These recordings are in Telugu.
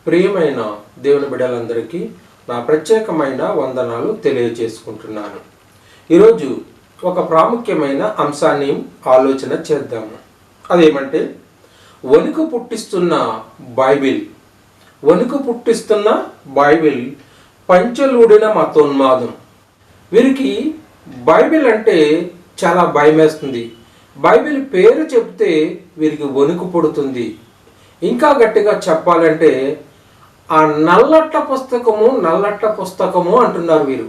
ప్రియమైన దేవుని బిడ్డలందరికీ నా ప్రత్యేకమైన వందనాలు తెలియజేసుకుంటున్నాను. ఈరోజు ఒక ప్రాముఖ్యమైన అంశాన్ని ఆలోచన చేద్దాము. అదేమంటే వణుకు పుట్టిస్తున్న బైబిల్. వణుకు పుట్టిస్తున్న బైబిల్, పంచలూడిన మతోన్మాదం. వీరికి బైబిల్ అంటే చాలా భయమేస్తుంది. బైబిల్ పేరు చెప్తే వీరికి వణుకు పుడుతుంది. ఇంకా గట్టిగా చెప్పాలంటే ఆ నల్లట్ల పుస్తకము అంటున్నారు వీరు.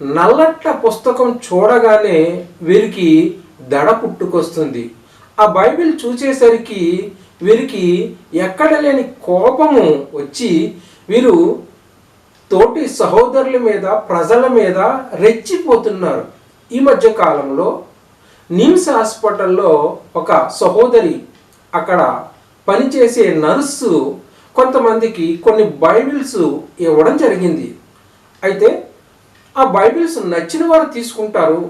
నల్లట్ల పుస్తకం చూడగానే వీరికి దడ పుట్టుకొస్తుంది. ఆ బైబిల్ చూసేసరికి వీరికి ఎక్కడ లేని కోపము వచ్చి వీరు తోటి సహోదరుల మీద, ప్రజల మీద రెచ్చిపోతున్నారు. ఈ మధ్య కాలంలో నిమ్స్ హాస్పిటల్లో ఒక సహోదరి, అక్కడ పనిచేసే నర్సు కొంతమందికి కొన్ని బైబిల్స్ ఇవ్వడం జరిగింది. అయితే ఆ బైబిల్స్ నచ్చిన వారు తీసుకుంటారు,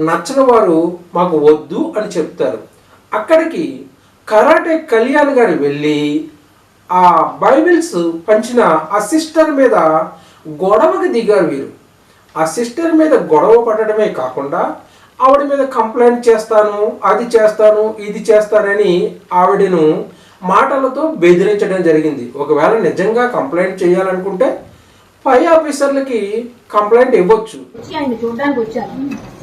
నచ్చని వారు మాకు వద్దు అని చెప్తారు. అక్కడికి కరాటే కళ్యాణ్ గారు వెళ్ళి ఆ బైబిల్స్ పంచిన ఆ సిస్టర్ మీద గొడవకి దిగారు వీరు. ఆ సిస్టర్ మీద గొడవ పడటమే కాకుండా ఆవిడ మీద కంప్లైంట్ చేస్తాను, అది చేస్తాను, ఇది చేస్తానని ఆవిడను మాటలతో బెదిరించడం జరిగింది. ఒకవేళ నిజంగా కంప్లైంట్ చేయాలనుకుంటే పై ఆఫీసర్లకి కంప్లైంట్ ఇవ్వచ్చు. ఆయన చూడడానికి వచ్చాను,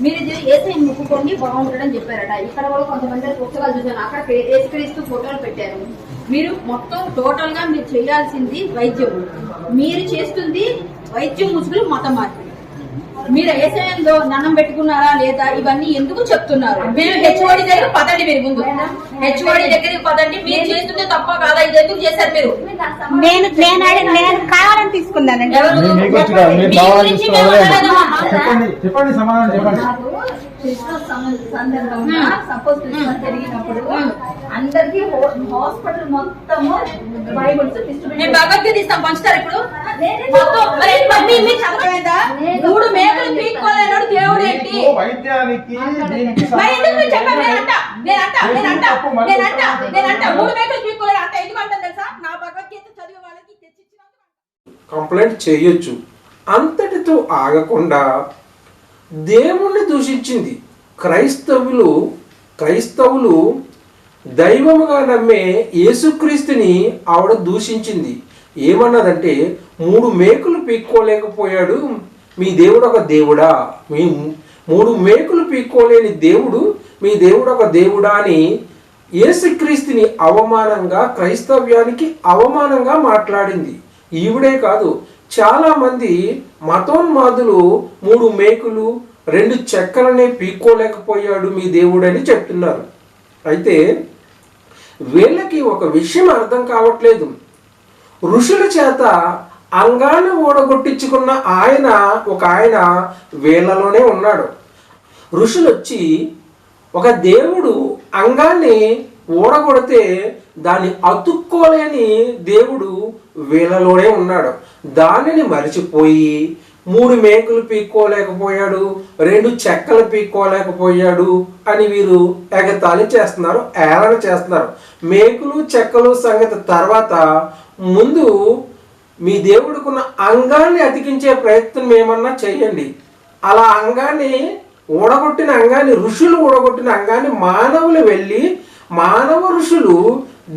మీరు ఏసై ముక్కుకోండి బాగుంటాడని చెప్పారట. ఇక్కడ కూడా కొంతమంది పుస్తకాలు చూసాను, అక్కడ ఏసుక్రీస్తు ఫోటోలు పెట్టారు. మీరు మొత్తం టోటల్ గా మీరు చేయాల్సింది వైద్యం, మీరు చేస్తుంది వైద్యం ముసుగులు మతం మార్పు. మీరు ఏసైలో దండం పెట్టుకున్నారా లేదా, ఇవన్నీ ఎందుకు చెప్తున్నారు? మీరు హెచ్ఓడి దగ్గర పదండి, మీరు ముందు హెచ్ఓడి దగ్గరికి పదండి. మీరు చేస్తుంటే తప్ప కాదా? ఇది ఎందుకు చేశారు మీరు? నేను కావాలని తీసుకున్నానండి. చెప్పండి సమాధానం చెప్పండి. క్రిస్మస్ సందర్భంగా సపోజ్ క్రిస్మస్ జరిగినప్పుడు అందరికి హాస్పిటల్ మొత్తము బైబిల్స్ డిస్ట్రిబ్యూట్, భగవద్గీత ఇస్తాం, పంచుతారు. ఇప్పుడు మూడు మేకలు పీక్కోలేనాడు దేవుడు ఏంటి? వైద్యానికి మూడు మేకలు పీక్కోలేడు అంట ఎందుకు అంటాను తెలుసా? నా భగవద్గీత చదివే వాళ్ళకి తెచ్చిచ్చిన కంప్లైంట్ చేయొచ్చు. అంతటితో ఆగకుండా దేవుణ్ణి దూషించింది. క్రైస్తవులు దైవముగా నమ్మే యేసుక్రీస్తుని ఆవిడ దూషించింది. ఏమన్నదంటే, 3 మేకులు పీక్కోలేకపోయాడు మీ దేవుడు ఒక దేవుడా? మీ 3 మేకులు పీక్కోలేని దేవుడు మీ దేవుడు ఒక దేవుడా అని యేసుక్రీస్తుని అవమానంగా, క్రైస్తవ్యానికి అవమానంగా మాట్లాడింది. ఈవిడే కాదు, చాలామంది మతోన్మాదులు 3 మేకులు 2 చెక్కలనే పీక్కోలేకపోయాడు మీ దేవుడని చెప్తున్నారు. అయితే వీళ్ళకి ఒక విషయం అర్థం కావట్లేదు. ఋషుల చేత అంగాన్ని ఓడగొట్టించుకున్న ఒక ఆయన వీళ్ళలోనే ఉన్నాడు. ఋషులు వచ్చి ఒక దేవుడు అంగాన్ని ఓడగొడితే దాన్ని అతుక్కోలేని దేవుడు వీళ్ళలోనే ఉన్నాడు. దానిని మరిచిపోయి 3 మేకులు పీక్కోలేకపోయాడు, 2 చెక్కలు పీక్కోలేకపోయాడు అని వీరు ఎగతాళి చేస్తున్నారు, ఏలన చేస్తున్నారు. మేకులు చెక్కలు సంగతి తర్వాత, ముందు మీ దేవుడికున్న అంగాన్ని అతికించే ప్రయత్నం ఏమన్నా చేయండి. అలా ఋషులు ఊడగొట్టిన అంగాన్ని మానవులు వెళ్ళి, మానవ ఋషులు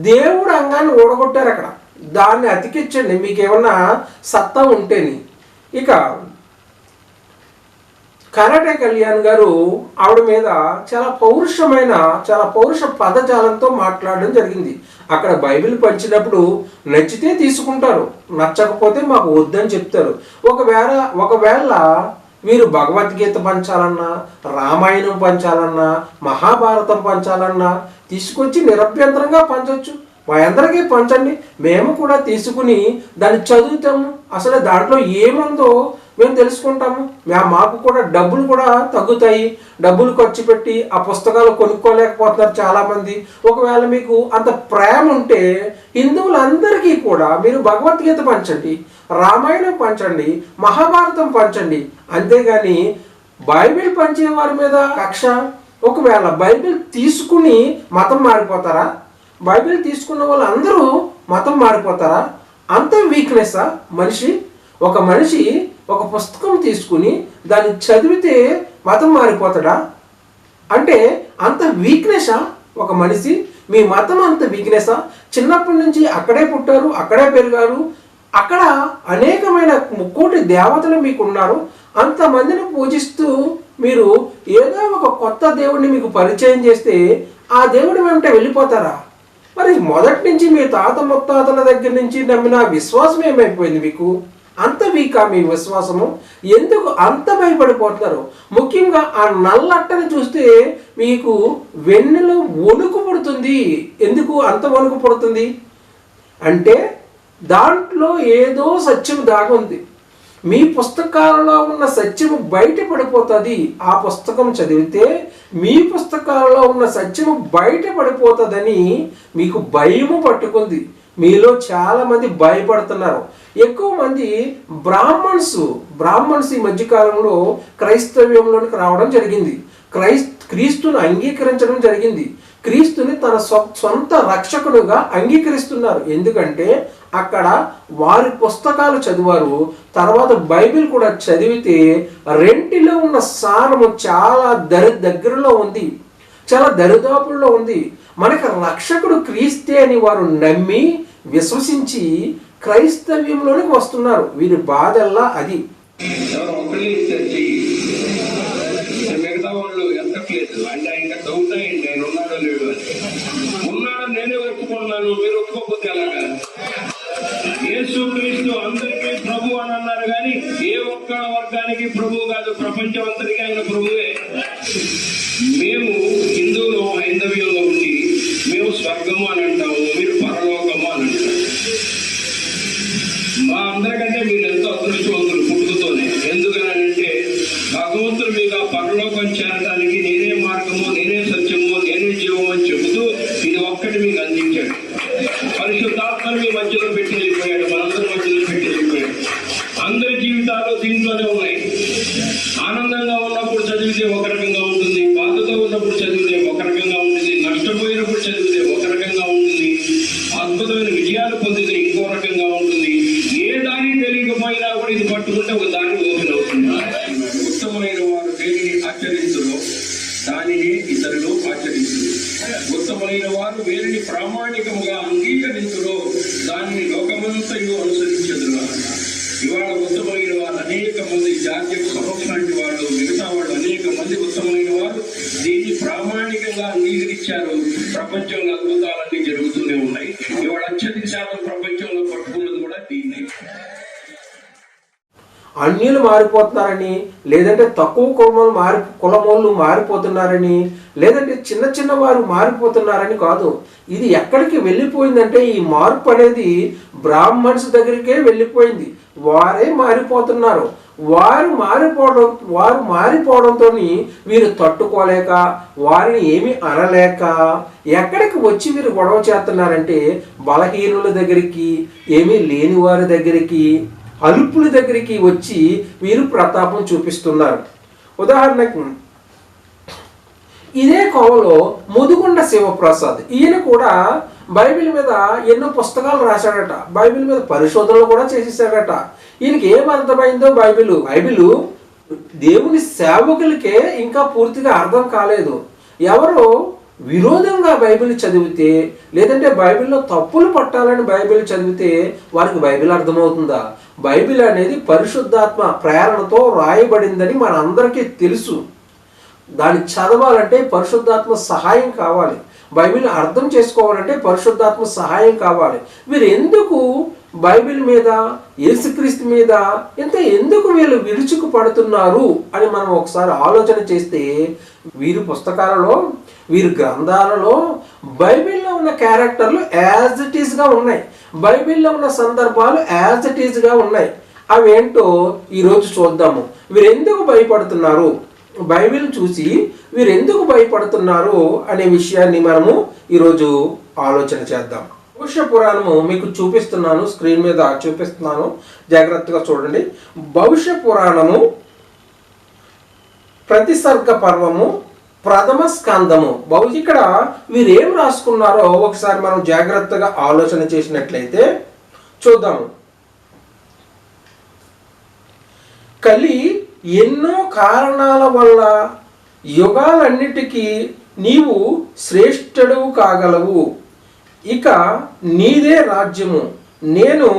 దేవుడు అంగాన్ని ఊడగొట్టారు. అక్కడ దాన్ని అతికించండి మీకేమన్నా సత్తా ఉంటేని. ఇక కరాటే కళ్యాణ్ గారు ఆవిడ మీద చాలా పౌరుష పదజాలంతో మాట్లాడడం జరిగింది. అక్కడ బైబిల్ పంచినప్పుడు నచ్చితే తీసుకుంటారు, నచ్చకపోతే మాకు వద్దని చెప్తారు. ఒకవేళ వీరు భగవద్గీత పంచాలన్నా, రామాయణం పంచాలన్నా, మహాభారతం పంచాలన్నా తీసుకొచ్చి నిరభ్యంతరంగా పంచవచ్చు. మా అందరికీ పంచండి, మేము కూడా తీసుకుని దాన్ని చదువుతాము. అసలు దాంట్లో ఏముందో మేము తెలుసుకుంటాము. మాకు కూడా డబ్బులు కూడా తగ్గుతాయి. డబ్బులు ఖర్చు పెట్టి ఆ పుస్తకాలు కొనుక్కోలేకపోతున్నారు చాలామంది. ఒకవేళ మీకు అంత ప్రేమ ఉంటే హిందువులందరికీ కూడా మీరు భగవద్గీత పంచండి, రామాయణం పంచండి, మహాభారతం పంచండి. అంతేగాని బైబిల్ పంచే వారి మీద కక్ష. ఒకవేళ బైబిల్ తీసుకుని మతం మారిపోతారా? బైబిల్ తీసుకున్న వాళ్ళందరూ మతం మారిపోతారా? అంత వీక్నెస్సా మనిషి? ఒక మనిషి ఒక పుస్తకం తీసుకుని దాన్ని చదివితే మతం మారిపోతాడా? అంటే అంత వీక్నెస్సా ఒక మనిషి? మీ మతం అంత వీక్నెస్సా? చిన్నప్పటి నుంచి అక్కడే పుట్టారు, అక్కడే పెరిగారు, అక్కడ అనేకమైన ముక్కోటి దేవతలు మీకు ఉన్నారు. అంతమందిని పూజిస్తూ మీరు ఏదో ఒక కొత్త దేవుడిని మీకు పరిచయం చేస్తే ఆ దేవుడి వెంట వెళ్ళిపోతారా? మరి మొదటి నుంచి మీ తాత ముత్తాతల దగ్గర నుంచి నమ్మిన విశ్వాసం ఏమైపోయింది మీకు? అంత వీకా మీ విశ్వాసము? ఎందుకు అంత భయపడిపోతున్నారు? ముఖ్యంగా ఆ నల్లట్టని చూస్తే మీకు వెన్నెలో వణుకు పుడుతుంది. ఎందుకు అంత వణుకు పుడుతుంది అంటే దాంట్లో ఏదో సత్యం దాగుంది. మీ పుస్తకాలలో ఉన్న సత్యము బయటపడిపోతుంది. ఆ పుస్తకం చదివితే మీ పుస్తకాలలో ఉన్న సత్యము బయటపడిపోతుందని మీకు భయము పట్టుకుంది. మీలో చాలా మంది భయపడుతున్నారు. ఎక్కువ మంది బ్రాహ్మణ్స్ ఈ మధ్యకాలంలో క్రైస్తవ్యంలోనికి రావడం జరిగింది. క్రీస్తును అంగీకరించడం జరిగింది. క్రీస్తుని తన సొంత రక్షకుడుగా అంగీకరిస్తున్నారు. ఎందుకంటే అక్కడ వారి పుస్తకాలు చదివారు, తర్వాత బైబిల్ కూడా చదివితే రెంటిలో ఉన్న సారము చాలా దగ్గరలో ఉంది, చాలా దరిదాపుల్లో ఉంది. మనకు రక్షకుడు క్రీస్తే అని వారు నమ్మి విశ్వసించి క్రైస్తవ్యంలోనికి వస్తున్నారు. వీరి బాధల్లా అది. మిగతా వాళ్ళు ఎత్తట్లేదు అంటే ఇంకా డౌట్ అయ్యింది ఆయన ఉన్నాడో లేడు అని. ఉన్నాడో నేనే ఒప్పుకున్నాను, మీరు ఒప్పుకోకపోతే ఎలాగా? యేసు క్రీస్తు అందరికీ ప్రభు అని అన్నారు కానీ ఏ ఒక్క వర్గానికి ప్రభు కాదు, ప్రపంచం అంతటికీ ఆయన ప్రభువే. మేము హిందువులు హైందవ్యంలో ఉండి మేము స్వర్గము అని అంటాము, మీరు పరలోకము అని అంటారు. మా అందరికంటే మీరు ఎంతో అదృష్టవంతులు పుట్టుకతోనే. ఎందుకనంటే భగవంతుడు మీకు ఆ పరలోకం చేరడానికి నేనే మార్గము, నేనే సత్యము, నేనే జీవము అని చెబుతూ ఇది ఒక్కటి మీకు అందించాడు. పరిశుద్ధాత్మను మీ మధ్యలో పెట్టి వెళ్ళిపోయాడు, మనందరి మధ్యలో పెట్టి వెళ్ళిపోయాడు. అందరి జీవితాలు దీంట్లోనే ఉన్నాయి. ఆనందంగా ఉన్నప్పుడు చదివితే ఒక రకంగా ఉంటుంది, బాధతో ఉన్నప్పుడు చదివితే ఒక రకంగా ఉంటుంది, నష్టపోయినప్పుడు చదివితే ఒక రకంగా ఉంటుంది, అద్భుతమైన విజయాలు పొందితే ఇంకో రకంగా ఉంటుంది. ఏ దారి తెలియకపోయినా కూడా ఇది పట్టుకుంటే ఒక దారి ఓపెన్ అవుతుంది. ఉత్తమమైన వారు దేనిని ఆచరించరు దానిని ఇతరులు ఆచరించరు. ఉత్తమమైన వారు వేరిని ప్రామాణికముగా అంగీకరించరు దానిని లోకమంతయు అనుసరించదురు. ఇవాళ ఉత్తమమైన వారు అనేక మంది జాతీయ సభకు లాంటి వాళ్ళు, మిగతా వాళ్ళు అనేక మంది ఉత్తమమైన వారు దీన్ని ప్రామాణికంగా అంగీకరించారు. ప్రపంచంలో అద్భుతాలన్నీ జరుగుతూనే ఉన్నాయి. ఇవాళ అత్యధిక శాతం ప్రపంచంలో పట్టుకున్నది కూడా దీన్ని. అన్యులు మారిపోతున్నారని, లేదంటే తక్కువ కులమోళ్ళు మారిపోతున్నారని, లేదంటే చిన్న వారు మారిపోతున్నారని కాదు. ఇది ఎక్కడికి వెళ్ళిపోయిందంటే ఈ మార్పు అనేది బ్రాహ్మణ్స్ దగ్గరికే వెళ్ళిపోయింది. వారే మారిపోతున్నారు. వారు మారిపోవడంతో వీరు తట్టుకోలేక, వారిని ఏమి అనలేక ఎక్కడికి వచ్చి వీరు గొడవ చేస్తున్నారంటే బలహీనుల దగ్గరికి, ఏమీ లేని వారి దగ్గరికి, అల్పుల దగ్గరికి వచ్చి వీరు ప్రతాపం చూపిస్తున్నారు. ఉదాహరణకు ఇదే కోవలో ముదుగుండ శివప్రసాద్, ఈయన కూడా బైబిల్ మీద ఎన్నో పుస్తకాలు రాశాడట, బైబిల్ మీద పరిశోధనలు కూడా చేసేసాడట. ఈయనకి ఏం అర్థమైందో బైబిల్ దేవుని సేవకులకే ఇంకా పూర్తిగా అర్థం కాలేదు. ఎవరో విరోధంగా బైబిల్ చదివితే, లేదంటే బైబిల్లో తప్పులు పట్టాలని బైబిల్ చదివితే వారికి బైబిల్ అర్థమవుతుందా? బైబిల్ అనేది పరిశుద్ధాత్మ ప్రేరణతో రాయబడిందని మనందరికీ తెలుసు. దాన్ని చదవాలంటే పరిశుద్ధాత్మ సహాయం కావాలి. బైబిల్ అర్థం చేసుకోవాలంటే పరిశుద్ధాత్మ సహాయం కావాలి. వీరు ఎందుకు బైబిల్ మీద, యేసుక్రీస్తు మీద ఎందుకు వీళ్ళు విరుచుకు పడుతున్నారు అని మనం ఒకసారి ఆలోచన చేస్తే, వీరి పుస్తకాలలో, వీరి గ్రంథాలలో బైబిల్లో ఉన్న క్యారెక్టర్లు యాజ్ ఇట్ ఈస్గా ఉన్నాయి. బైబిల్లో ఉన్న సందర్భాలు యాజ్ ఇట్ ఈస్గా ఉన్నాయి. అవేంటో ఈరోజు చూద్దాము. వీరు ఎందుకు భయపడుతున్నారు, బైబిల్ చూసి వీరు ఎందుకు భయపడుతున్నారు అనే విషయాన్ని మనము ఈరోజు ఆలోచన చేద్దాం. భవిష్య పురాణము మీకు చూపిస్తున్నాను, స్క్రీన్ మీద చూపిస్తున్నాను, జాగ్రత్తగా చూడండి. భవిష్య పురాణము ప్రతిసర్గ పర్వము ప్రథమ స్కందము. ఇక్కడ వీరేం రాసుకున్నారో ఒకసారి మనం జాగ్రత్తగా ఆలోచన చేసినట్లయితే చూద్దాము. కలి ఎన్నో కారణాల వల్ల యుగాలన్నిటికీ నీవు శ్రేష్ఠుడు కాగలవు. ఇక నీదే రాజ్యము. నేను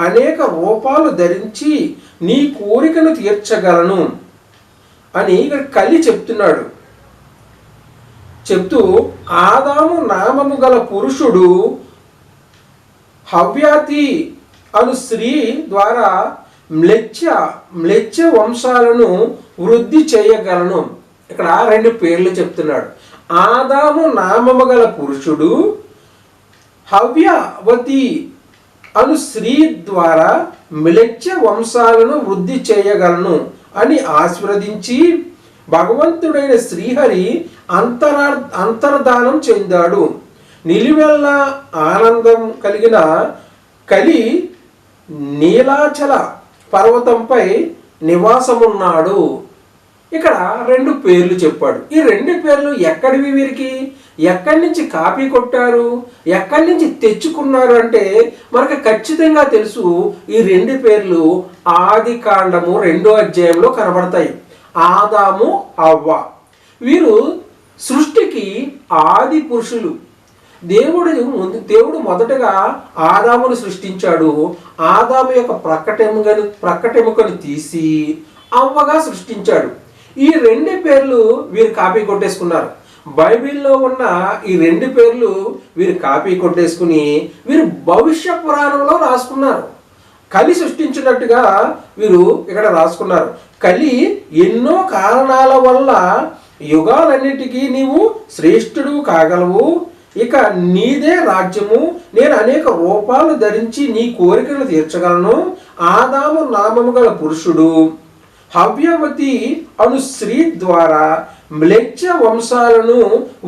అనేక రూపాలు ధరించి నీ కోరికను తీర్చగలను అని ఇక్కడ కలి చెప్తున్నాడు. చెప్తూ ఆదాము నామము గల పురుషుడు హవ్యాతి అను స్త్రీ ద్వారా మ్లేచ్ఛ వంశాలను వృద్ధి చేయగలను. ఇక్కడ 2 పేర్లు చెప్తున్నాడు. ఆదాము నామము గల పురుషుడు హవ్యవతి అను స్త్రీ ద్వారా మ్లేచ్ఛ వంశాలను వృద్ధి చేయగలను అని ఆశీర్వదించి భగవంతుడైన శ్రీహరి అంతర్ధానం చెందాడు. నిలువెల్ల ఆనందం కలిగిన కలి నీలాచల పర్వతంపై నివాసమున్నాడు. ఇక్కడ 2 పేర్లు చెప్పాడు. ఈ 2 పేర్లు ఎక్కడివి వీరికి? ఎక్కడి నుంచి కాపీ కొట్టారు, ఎక్కడి నుంచి తెచ్చుకున్నారు అంటే మనకు ఖచ్చితంగా తెలుసు. ఈ 2 పేర్లు ఆది కాండము 2వ అధ్యాయంలో కనబడతాయి. ఆదాము అవ్వ వీరు సృష్టికి ఆది పురుషులు. దేవుడు మొదటగా ఆదామును సృష్టించాడు. ఆదాము యొక్క ప్రక్కటెముకను తీసి అవ్వగా సృష్టించాడు. ఈ 2 పేర్లు వీరు కాపీ కొట్టేసుకున్నారు. బైబిల్లో ఉన్న ఈ 2 పేర్లు వీరు కాపీ కొట్టేసుకుని వీరు భవిష్య పురాణంలో రాసుకున్నారు. కలి సృష్టించినట్టుగా వీరు ఇక్కడ రాసుకున్నారు. కలి ఎన్నో కారణాల వల్ల యుగాలన్నిటికీ నీవు శ్రేష్ఠుడు కాగలవు. ఇక నీదే రాజ్యము. నేను అనేక రూపాలు ధరించి నీ కోరికలు తీర్చగలను. ఆదాము నామము గల పురుషుడు హవ్యవతి అను స్త్రీ ద్వారా మ్లేచ్ఛ వంశాలను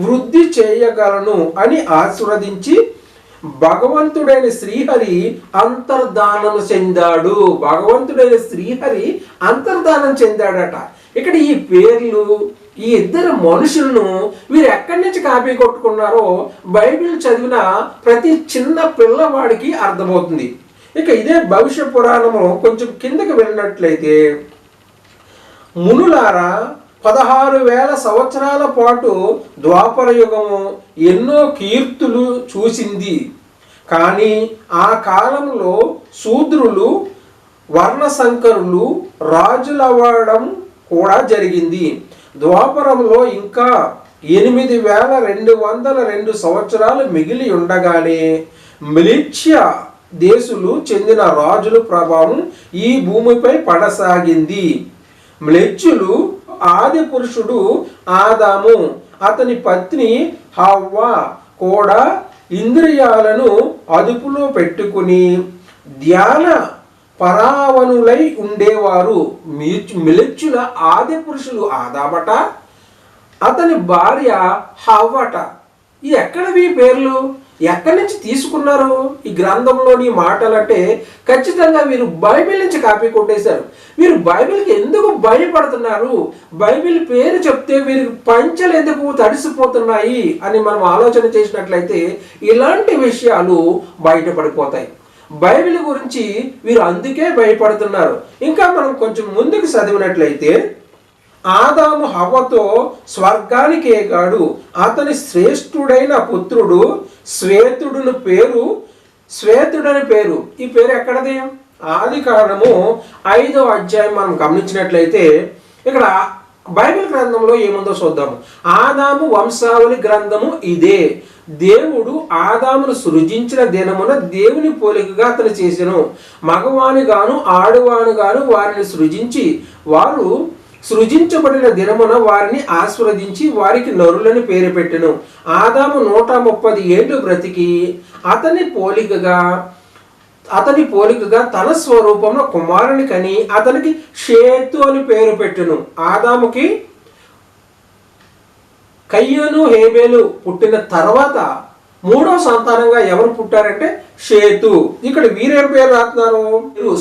వృద్ధి చేయగలను అని ఆశీర్వదించి భగవంతుడైన శ్రీహరి అంతర్ధానం చెందాడు. భగవంతుడైన శ్రీహరి అంతర్ధానం చెందాడట. ఇక్కడ ఈ పేర్లు ఈ 2 మనుషులను వీరు ఎక్కడి నుంచి కాపీ కొట్టుకున్నారో బైబిల్ చదివిన ప్రతి చిన్న పిల్లవాడికి అర్థమవుతుంది. ఇక ఇదే భవిష్య పురాణము కొంచెం కిందకి వెళ్ళినట్లయితే, మునులారా 16,000 సంవత్సరాల పాటు ద్వాపర యుగము ఎన్నో కీర్తులు చూసింది. కానీ ఆ కాలంలో శూద్రులు వర్ణశంకరులు రాజులవ్వడం కూడా జరిగింది. ద్వాపరంలో ఇంకా 8,202 సంవత్సరాలు మిగిలి ఉండగానే మ్లేచ్ఛ దేశులు చెందిన రాజుల ప్రభావం ఈ భూమిపై పడసాగింది. మ్లేచ్ఛులు ఆది పురుషుడు ఆదాము అతని పత్ని హవ్వ కూడా ఇంద్రియాలను అదుపులో పెట్టుకుని ధ్యాన పరావనులై ఉండేవారు. మ్లేచ్ఛుల ఆది పురుషులు ఆదామట, అతని భార్య హవ్వట. ఈ ఎక్కడవి పేర్లు ఎక్కడి నుంచి తీసుకున్నారు ఈ గ్రంథంలోని మాటలంటే ఖచ్చితంగా వీరు బైబిల్ నుంచి కాపీ కొట్టేశారు. వీరు బైబిల్కి ఎందుకు భయపడుతున్నారు? బైబిల్ పేరు చెప్తే వీరికి పంచలు ఎందుకు తడిసిపోతున్నాయి అని మనం ఆలోచన చేసినట్లయితే ఇలాంటి విషయాలు బయటపడిపోతాయి. బైబిల్ గురించి వీరు అందుకే భయపడుతున్నారు. ఇంకా మనం కొంచెం ముందుకు చదివినట్లయితే, ఆదాము హవ్వతో స్వర్గానికి ఎగాడు. అతని శ్రేష్ఠుడైన పుత్రుడు శ్వేతుడని పేరు. ఈ పేరు ఎక్కడది? ఆది కాండము 5వ అధ్యాయం మనం గమనించినట్లయితే ఇక్కడ బైబిల్ గ్రంథంలో ఏముందో చూద్దాము. ఆదాము వంశావళి గ్రంథము ఇదే. దేవుడు ఆదామును సృజించిన దినమున దేవుని పోలికగా అతను చేసెను. మగవాని గాను ఆడవాను గాను వారిని సృజించి వారు సృజించబడిన దినమున వారిని ఆశీర్వదించి వారికి నరులని పేరు పెట్టెను. ఆదాము 130 ఏళ్ళు బ్రతికి అతని పోలికగా తన స్వరూపంలో కుమారుని కని అతనికి షేతు అని పేరు పెట్టెను. ఆదాముకి కయ్యూను హేబేలు పుట్టిన తర్వాత 3వ సంతానంగా ఎవరు పుట్టారంటే షేతు. ఇక్కడ వీరేం పేరు రాస్తున్నారు?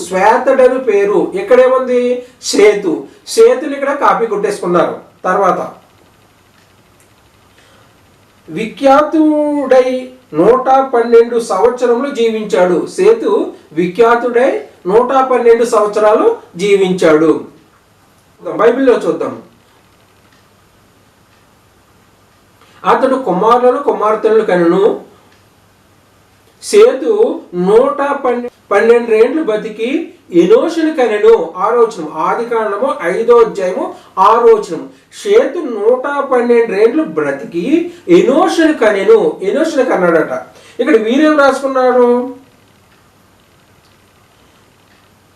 శ్వేతుడని పేరు. ఇక్కడేముంది? షేతుని ఇక్కడ కాపీ కొట్టేసుకున్నారు. తర్వాత విఖ్యాతుడై 112 సంవత్సరములు జీవించాడు. సేతు విఖ్యాతుడై 112 సంవత్సరాలు జీవించాడు. బైబిల్లో చూద్దాం. అతడు కుమారులను కుమార్తెలను కనును. సేతు 112 ఏండ్లు బతికి ఎనోషుని కనెను. 6వ వచనం, ఆదికాండము 5వ అధ్యాయము 6వ వచనం. సేతు 112 ఏండ్లు బ్రతికి ఎనోషుని కనెను. ఎనోషుని కన్నాడట. ఇక్కడ వీరేం రాసుకున్నారు?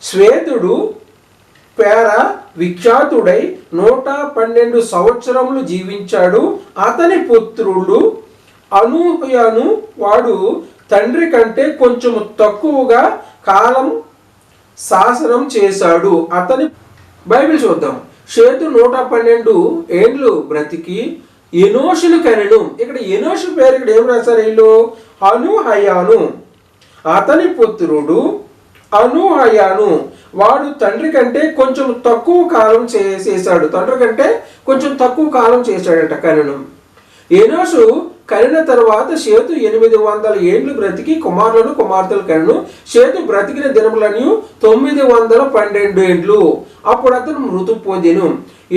శ్వేతుడు పేర విఖ్యాతుడై 112 సంవత్సరములు జీవించాడు. అతని పుత్రుడు అనూహయను వాడు తండ్రి కంటే కొంచెం తక్కువగా కాలం శాసనం చేశాడు. అతని బైబిల్ చూద్దాం. సేతు 112 ఏండ్లు బ్రతికి ఎనోషును కనెను. ఇక్కడ ఎనోషు పేరు ఇక్కడ ఏం రాశారు వీళ్ళు? అనూహయాను. అతని పుత్రుడు అనూహయాను వాడు తండ్రి కంటే కొంచెం తక్కువ కాలం చేశాడు. తండ్రి కంటే కొంచెం తక్కువ కాలం చేశాడట కనెను. ఎనోషు కనిన తర్వాత సేతు 800 ఏండ్లు బ్రతికి కుమారులను కుమార్తెలు కనెను. సేతు బ్రతికిన దినములని 912 ఏండ్లు. అప్పుడు అతను మృతు పొందెను.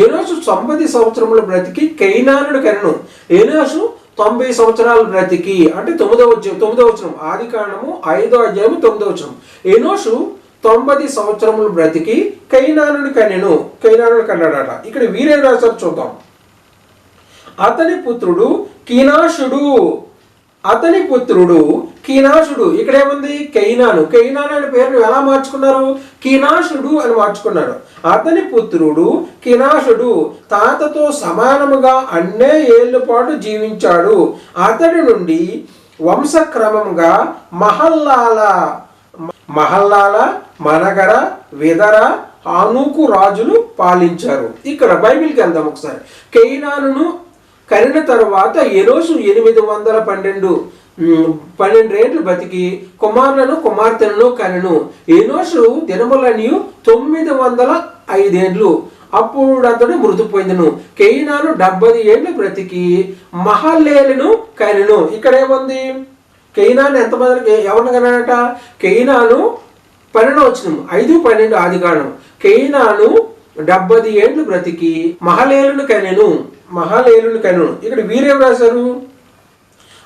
ఎనోషు 90 సంవత్సరములు బ్రతికి కైనానును కనెను. ఎనోషు 90 సంవత్సరాలు బ్రతికి అంటే 9వ వచనం, ఆదికాండము 5వ అధ్యాయము 9వ వచనం. ఎనోషు 90 సంవత్సరములు బ్రతికి కైనానును కనెను. కైనానును కన్నాడట. ఇక్కడ వీరేం రాశారు చూద్దాం. అతని పుత్రుడు కీనాషుడు. అతని పుత్రుడు కీనాషుడు. ఇక్కడ ఏముంది? కైనాను. కైనాను అనే పేరును ఎలా మార్చుకున్నారు? కీనాషుడు అని మార్చుకున్నారు. అతని పుత్రుడు కీనాషుడు తాతతో సమానముగా అన్నే ఏళ్ల పాటు జీవించాడు. అతడి నుండి వంశక్రమంగా మహల్లాల, మనగర, విదర, హానూకు రాజులు పాలించారు. ఇక్కడ బైబిల్కి వెళ్దాం ఒకసారి. కైనానును కనిన తరువాత ఎనోషు 812 ఏండ్లు బతికి కుమారులను కుమార్తెలను కనెను. ఎనోషు దినములని 905 ఏండ్లు. అప్పుడు అతడు మృతి పొందెను. కైనాను 70 ఏండ్లు బ్రతికి మహల్లేలును కనెను. ఇక్కడ ఏముంది? కైనాను ఎంతమంది ఎవరిని కన్నాడట? కైనాను 12వ వచనం, 5:12 ఆదికాండం. కైనాను 70 ఏండ్లు బ్రతికి మహలేలును కనెను. ఇక్కడ వీరేం రాశారు?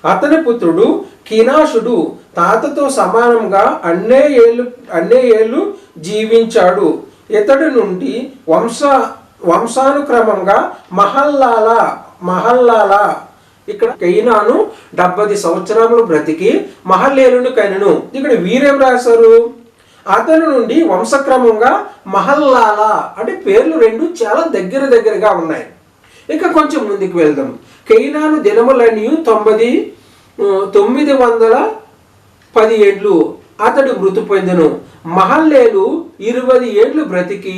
అతని పుత్రుడు కీనాషుడు తాతతో సమానంగా అన్నే ఏళ్ళు జీవించాడు. ఇతడి నుండి వంశానుక్రమంగా మహల్లాల ఇక్కడ కైనాను 70 సంవత్సరములు బ్రతికి మహల్లేలును కనెను. ఇక్కడ వీరేం రాశారు? అతని నుండి వంశక్రమంగా మహల్లాల అంటే పేర్లు రెండు చాలా దగ్గరగా ఉన్నాయి. ఇక కొంచెం ముందుకు వెళ్దాం. కైనాను దినములని 910 ఏండ్లు. అతడు మృతి పొందెను. మహల్లేలు 20 ఏండ్లు బ్రతికి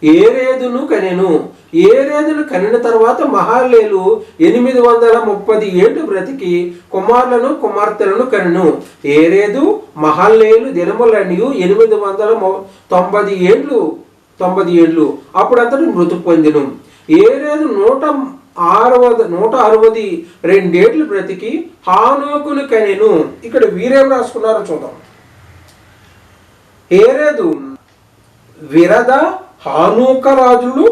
ఏరేదును కనెను. ఏరేదును కనిన తర్వాత మహల్లేలు 830 ఏండ్లు బ్రతికి కుమారులను కుమార్తెలను కనెను. ఏరేదు మహల్లేలు దినములని 890 ఏండ్లు. అప్పుడు అతడు మృతి పొందెను. ఏరేదు 162 ఏండ్లు బ్రతికి హానోకును కనెను. ఇక్కడ వీరేం రాసుకున్నారో చూద్దాం. ఏరేదు, విరద, హానూక రాజులు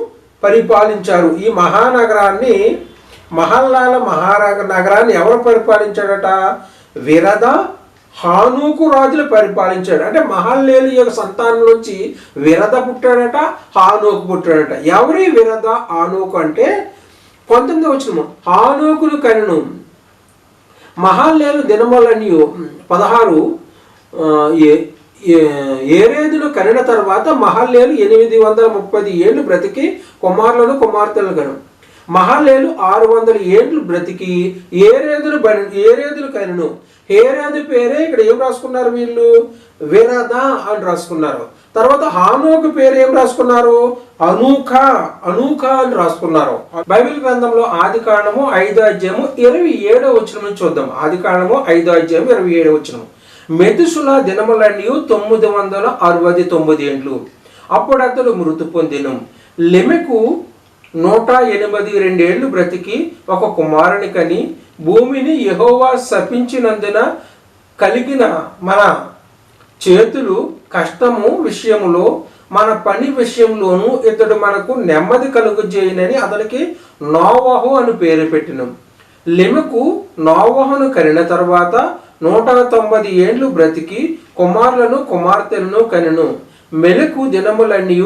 పరిపాలించారు. ఈ మహానగరాన్ని మహల్లాల నగరాన్ని ఎవరు పరిపాలించాడట? విరద, హానూకు రాజులు పరిపాలించాడు. అంటే మహల్లేలు యొక్క సంతానం నుంచి విరద పుట్టాడట, హానోకు పుట్టాడట. ఎవరి విరద హానోకు అంటే 19వ వచనము, హానోకును కనెను. మహల్లేలు దినములని 16 ఏరేదును కనిన తర్వాత మహల్లేలు 830 ఏండ్లు బ్రతికి కుమారులను కుమార్తెలను కను. మహల్లేలు 600 ఏండ్లు బ్రతికి ఏరేదును కనెను. ఏరేదు పేరే ఇక్కడ ఏం రాసుకున్నారు వీళ్ళు? విరద అని రాసుకున్నారు. తర్వాత హానోకు పేరు ఏం రాసుకున్నారు? అనూకా అని రాసుకున్నారు. బైబిల్ గ్రంథంలో ఆదికాండము 5వ అధ్యాయము 27వ వచనం నుంచి చూద్దాం. ఆదికాండము 5వ అధ్యాయం 27వ వచనం. మెతుషుల దినములన్నీ 969 ఏండ్లు. అప్పుడు అతడు మృతి పొందెను. 182 బ్రతికి ఒక కుమారుని కని భూమిని యెహోవా శపించినందున కలిగిన మన చేతులు కష్టము విషయములో మన పని విషయంలోనూ ఇతడు మనకు నెమ్మది కలుగజేయనని అతనికి నోవహు అని పేరు పెట్టినం. లెమెకు నోవహును కనిన తర్వాత 190 ఏండ్లు బ్రతికి కుమారులను కుమార్తెలను కనెను. మెలకు దినములన్నీ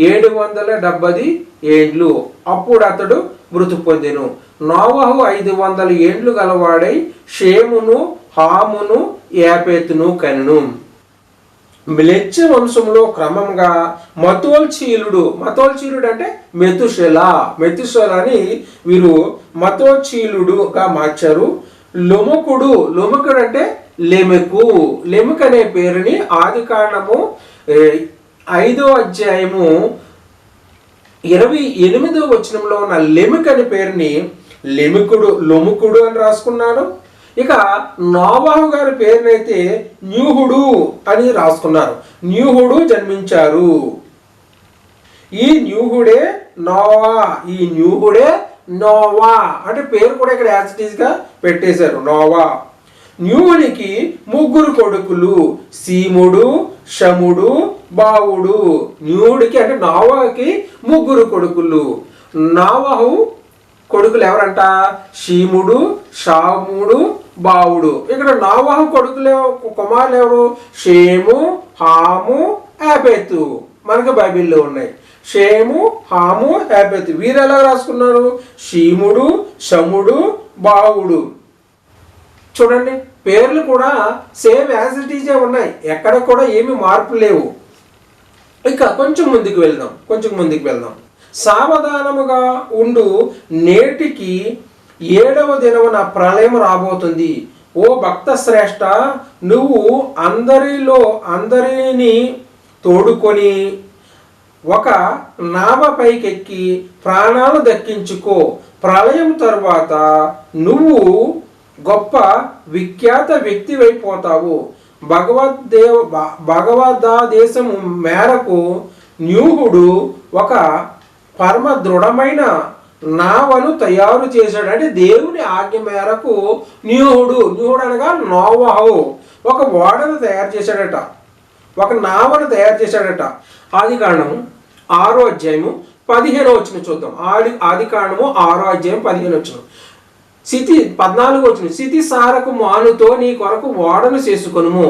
770 ఏండ్లు. అప్పుడు అతడు మృతి పొందెను. నోవహు 500 ఏండ్లు గలవాడై షేమును హామును యాపెతును కనెను. మిలెచ్చ వంశంలో క్రమంగా మతోల్చీలుడు అంటే మెతుషెలని వీరు మతోల్చీలుడుగా మార్చారు. లొమకుడు అంటే లెమెకు అనే పేరుని ఆదికాండము 5వ అధ్యాయము 28వ వచనంలో ఉన్న లెమెకు అనే పేరుని లొముకుడు అని రాసుకున్నాడు. ఇక నోవహు గారి పేరునైతే న్యూహుడు అని రాసుకున్నారు. న్యూహుడు జన్మించారు. ఈ న్యూహుడే నోవా అంటే పేరు కూడా ఇక్కడ యాజ్ ఇట్ ఈజ్ గా పెట్టేశారు, నోవా. న్యూహునికి 3 కొడుకులు, సీముడు, షముడు, బావుడు. న్యూహుడికి అంటే నోవాకి 3 కొడుకులు. నోవహు కొడుకులు ఎవరంట? షీముడు, షాముడు, బావుడు. ఇక్కడ నోవహు కుమారులు ఎవరు? షేము, హాము, యాపెతు. మనకు బైబిల్లో ఉన్నాయి. షేము, హాము, యాపెతు. వీరు ఎలా రాసుకున్నారు? షీముడు, షముడు, బావుడు. చూడండి, పేర్లు కూడా సేమ్ యాజ్ ఇట్ ఈజే ఉన్నాయి. ఎక్కడ కూడా ఏమి మార్పు లేవు. ఇక కొంచెం ముందుకు వెళ్దాం. సావధానముగా ఉండు, నేటికి 7వ దినమున ప్రళయం రాబోతుంది. ఓ భక్త శ్రేష్ఠ, నువ్వు అందరిని తోడుకొని ఒక నావ పైకెక్కి ప్రాణాలు దక్కించుకో. ప్రళయం తరువాత నువ్వు గొప్ప విఖ్యాత వ్యక్తివైపోతావు. భగవద్దేశము మేరకు న్యూహుడు ఒక పరమ దృఢమైన నావను తయారు చేశాడు. అంటే దేవుని ఆజ్ఞ మేరకు న్యూహుడు అనగా నోవహు ఒక ఓడను తయారు చేశాడట, ఒక నావను తయారు చేశాడట. ఆదికాండం 6వ అధ్యాయము 15వ వచనం చూద్దాం. ఆదికాండము 6వ అధ్యాయం 15వ వచనం. 14వ వచనం. స్థితి సారకు మానుతో నీ కొరకు ఓడను చేసుకొనుము.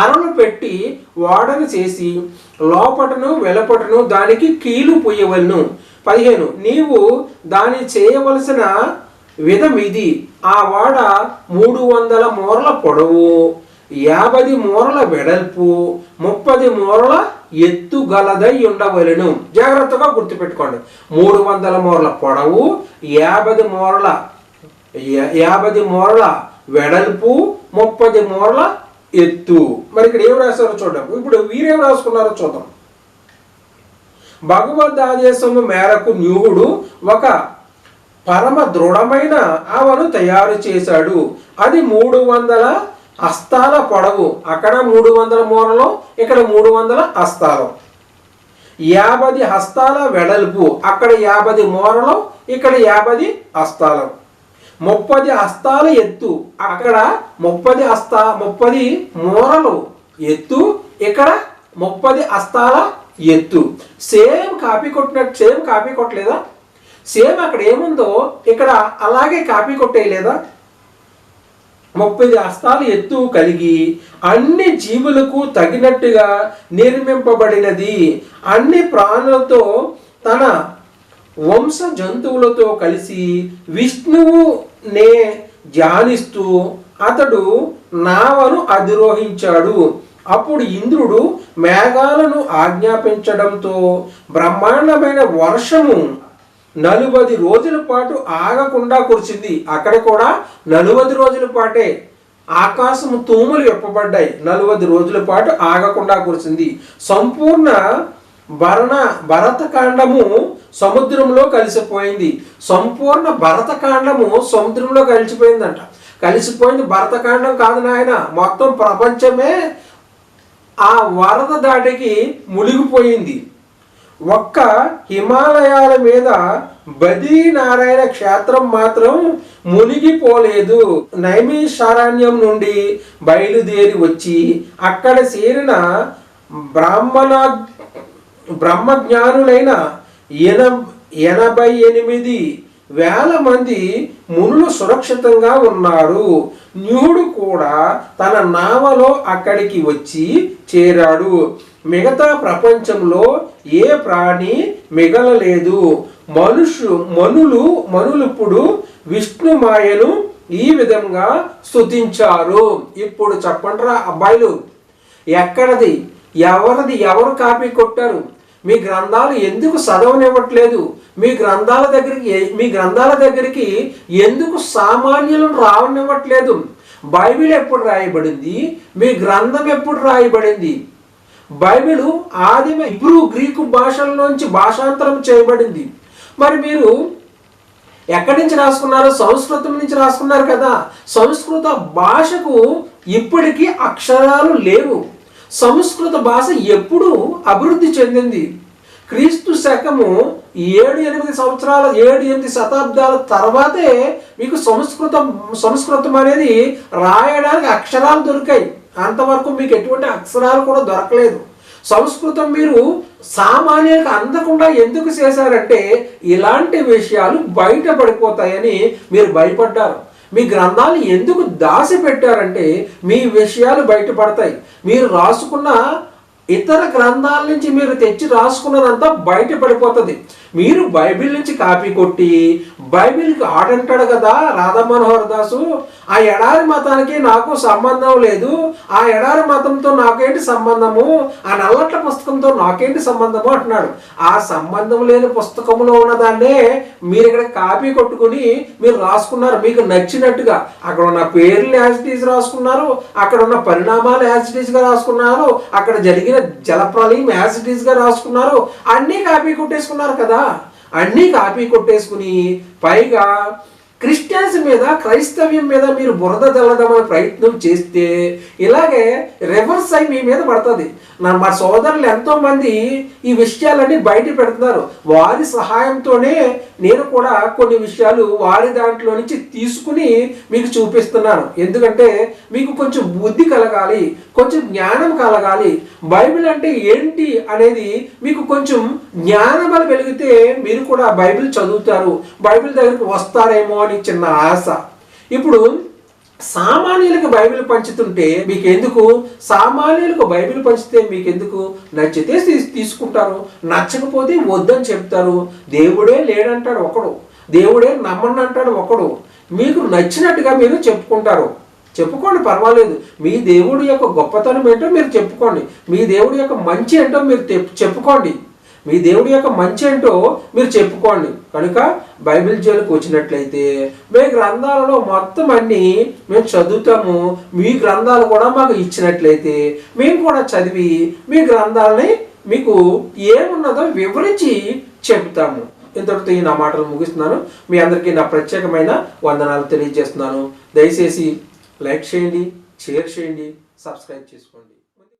అరలు పెట్టి ఓడను చేసి లోపటను వెలపటను దానికి కీలు పొయ్యవలను. 15. నీవు దాని చేయవలసిన విధం ఇది. ఆ ఓడ 300 మూరల పొడవు, 50 మూరల వెడల్పు, 30 మూరల ఎత్తు గలదై ఉండవలను. జాగ్రత్తగా గుర్తుపెట్టుకోండి. 300 మూరల పొడవు, 50 మూరల వెడల్పు, 30 మూరల ఎత్తు. మరి ఇక్కడ ఏం రాశారో చూద్దాం. ఇప్పుడు వీరేం రాసుకున్నారో చూద్దాం. భగవద్ ఆదేశము మేరకు న్యూహుడు ఒక పరమ దృఢమైన నావను తయారు చేశాడు. అది 300 హస్తాల పొడవు. అక్కడ 300 మూరలు, ఇక్కడ 300 హస్తాలు. 50 హస్తాల వెడల్పు. అక్కడ 50 మూరలు, ఇక్కడ 50 హస్తాలు. 30 హస్తాల ఎత్తు. అక్కడ 30 మూరలు ఎత్తు, ఇక్కడ 30 హస్తాల ఎత్తు. Same copy కొట్టలేదా? సేమ్ అక్కడ ఏముందో ఇక్కడ అలాగే కాపీ కొట్టేయలేదా? 30 హస్తాలు ఎత్తు కలిగి అన్ని జీవులకు తగినట్టుగా నిర్మింపబడినది. అన్ని ప్రాణులతో తన వంశ జంతువులతో కలిసి విష్ణువునే ధ్యానిస్తూ అతడు నావను అధిరోహించాడు. అప్పుడు ఇంద్రుడు మేఘాలను ఆజ్ఞాపించడంతో బ్రహ్మాండమైన వర్షము 40 రోజుల పాటు ఆగకుండా కురిసింది. అక్కడ కూడా 40 రోజుల పాటే ఆకాశము తూములు విప్పబడ్డాయి. 40 రోజుల పాటు ఆగకుండా కురిసింది. సంపూర్ణ భరతకాండము సముద్రంలో కలిసిపోయింది. సంపూర్ణ భరతకాండము సముద్రంలో కలిసిపోయిందంట. కలిసిపోయింది భరతకాండం కాదు నాయన, మొత్తం ప్రపంచమే ఆ వరద దాటికి మునిగిపోయింది. ఒక్క హిమాలయాల మీద బద్రీనారాయణ క్షేత్రం మాత్రం మునిగిపోలేదు. నైమిషారణ్యం నుండి బయలుదేరి వచ్చి అక్కడ చేరిన బ్రహ్మజ్ఞానులైన 88,000 మంది మునులు సురక్షితంగా ఉన్నారు. న్యూడు కూడా తన నావలో అక్కడికి వచ్చి చేరాడు. మిగతా ప్రపంచంలో ఏ ప్రాణి మిగలలేదు. మనులిప్పుడు విష్ణుమాయను ఈ విధంగా స్తుతించారు. ఇప్పుడు చెప్పండిరా అబ్బాయిలు, ఎక్కడది, ఎవరు కాపీ కొట్టారు? మీ గ్రంథాలు ఎందుకు చదవనివ్వట్లేదు? మీ గ్రంథాల దగ్గరికి ఎందుకు సామాన్యులను రావనివ్వట్లేదు? బైబిల్ ఎప్పుడు రాయబడింది? మీ గ్రంథం ఎప్పుడు రాయబడింది? బైబిల్ ఆదిమ ఇబ్రూ గ్రీకు భాషల్లోంచి భాషాంతరం చేయబడింది. మరి మీరు ఎక్కడి నుంచి రాసుకున్నారు? సంస్కృతం నుంచి రాసుకున్నారు కదా. సంస్కృత భాషకు ఇప్పటికీ అక్షరాలు లేవు. సంస్కృత భాష ఎప్పుడు అభివృద్ధి చెందింది? క్రీస్తు శకము 7-8 శతాబ్దాల తర్వాతే మీకు సంస్కృతం అనేది రాయడానికి అక్షరాలు దొరికాయి. అంతవరకు మీకు ఎటువంటి అక్షరాలు కూడా దొరకలేదు. సంస్కృతం మీరు సామాన్యులకు అందకుండా ఎందుకు చేశారంటే ఇలాంటి విషయాలు బయటపడిపోతాయని మీరు భయపడ్డారు. మీ గ్రంథాలు ఎందుకు దాచి పెట్టారంటే మీ విషయాలు బయటపడతాయి. మీరు రాసుకున్న ఇతర గ్రంథాల నుంచి మీరు తెచ్చి రాసుకున్నదంతా బయటపడిపోతుంది. మీరు బైబిల్ నుంచి కాపీ కొట్టి బైబిల్కి ఆడంటాడు కదా రాధా మనోహర్ దాసు, ఆ ఎడారి మతానికి నాకు సంబంధం లేదు, ఆ ఎడారి మతంతో నాకేంటి సంబంధము, ఆ నల్లట్ల పుస్తకంతో నాకేంటి సంబంధము అంటున్నాడు. ఆ సంబంధం లేని పుస్తకంలో ఉన్నదాన్నే మీరు ఇక్కడ కాపీ కొట్టుకుని మీరు రాసుకున్నారు మీకు నచ్చినట్టుగా. అక్కడ ఉన్న పేర్లు యాజిటీస్ రాసుకున్నారు, అక్కడ ఉన్న పరిణామాలు యాజిటీస్గా రాసుకున్నారు, అక్కడ జరిగిన జలప్రలయం యాజిటీస్గా రాసుకున్నారు. అన్నీ కాపీ కొట్టేసుకున్నారు కదా. అన్నీ కాపీ కొట్టేసుకుని పైగా క్రిస్టియన్స్ మీద క్రైస్తవ్యం మీద మీరు బురద చల్లదామనే ప్రయత్నం చేస్తే ఇలాగే రివర్స్ అయి మీ మీద పడుతుంది. మా సోదరులు ఎంతోమంది ఈ విషయాలన్నీ బయట పెడుతున్నారు. వారి సహాయంతోనే నేను కూడా కొన్ని విషయాలు వారి దాంట్లో నుంచి తీసుకుని మీకు చూపిస్తున్నాను. ఎందుకంటే మీకు కొంచెం బుద్ధి కలగాలి, కొంచెం జ్ఞానం కలగాలి. బైబిల్ అంటే ఏంటి అనేది మీకు కొంచెం జ్ఞానం అని వెలిగితే మీరు కూడా బైబిల్ చదువుతారు, బైబిల్ దగ్గరికి వస్తారేమో అని చిన్న ఆశ. ఇప్పుడు సామాన్యులకు బైబిల్ పంచుతుంటే మీకెందుకు? సామాన్యులకు బైబిల్ పంచితే మీకెందుకు? నచ్చితే తీసుకుంటారు, నచ్చకపోతే వద్దని చెప్తారు. దేవుడే లేడంటాడు ఒకడు, దేవుడే నమ్మని అంటాడు ఒకడు. మీకు నచ్చినట్టుగా మీరు చెప్పుకోండి, పర్వాలేదు. మీ దేవుడి యొక్క గొప్పతనం ఏంటో మీరు చెప్పుకోండి, మీ దేవుడి యొక్క మంచి ఏంటో మీరు చెప్పుకోండి, మీ దేవుడి యొక్క మంచి ఏంటో మీరు చెప్పుకోండి. కనుక బైబిల్ జోలికి వచ్చినట్లయితే మీ గ్రంథాలలో మొత్తం అన్నీ మేము చదువుతాము. మీ గ్రంథాలు కూడా మాకు ఇచ్చినట్లయితే మేము కూడా చదివి మీ గ్రంథాలని మీకు ఏమున్నదో వివరించి చెబుతాము. ఇంతటితో నా మాటలు ముగిస్తున్నాను. మీ అందరికీ నా ప్రత్యేకమైన వందనాలు తెలియజేస్తున్నాను. దయచేసి లైక్ చేయండి, షేర్ చేయండి, సబ్స్క్రైబ్ చేసుకోండి.